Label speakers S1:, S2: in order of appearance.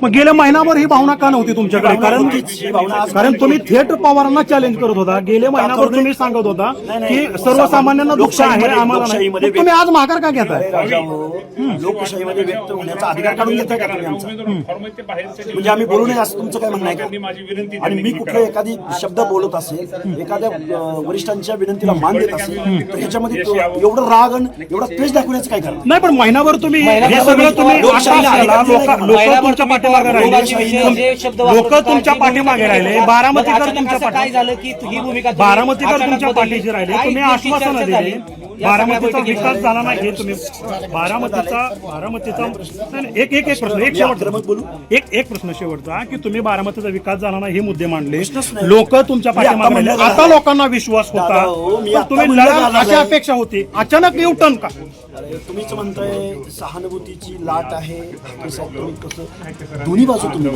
S1: मग गेल्या महिनाभर ही भावना का नव्हती तुमच्याकडे? कारण तुम्ही थेट पवारांना चॅलेंज करत होता. गेले महिनाभर तुम्ही सांगत होता की सर्वसामान्यांना दुःख आहे, आम्हाला नाही. मग तुम्ही आज माघार का घेताय?
S2: लोकशाहीमध्ये व्यक्त होण्याचा अधिकार काढून घेताय का तुम्ही आमचा? म्हणजे आम्ही बोलू नये असं तुमचं काय म्हणणं आहे का? आणि मी कुठला एखादी शब्द बोलत असेल, एखाद्या वरिष्ठांच्या विनंतीला मान देत असेल, तर ह्याच्यामध्ये एवढं राग आणि एवढा द्वेष दाखवण्याचं काय कारण?
S1: नाही, पण महिनाभर तुम्ही हे सगळं तुम्ही लोक तुमच्या पाठीमागे राहिले, लोक तुमच्या पाठीमागे राहिले, बारामतीकर तुमच्या
S3: काय झालं की ही भूमिका
S1: बारामतीकर तुमच्या पाठीशी राहिले, तुम्ही आश्वासनं दिली. बारामतीचा विकास झाला नाही हे तुम्ही बारामतीचा एक प्रश्न एक शेवटचा एक प्रश्न शेवटचा की तुम्ही बारामतीचा विकास झाला नाही हे मुद्दे मांडले, लोक तुमच्या पाठीमागे राहिले. आता लोकांना विश्वास होता, तुम्ही लढाल अशी अपेक्षा होती, अचानक युटर्न का?
S2: तुम्हीच म्हणताय सहानुभूतीची लाट आहे, कसं दोन्ही बाजू तुम्ही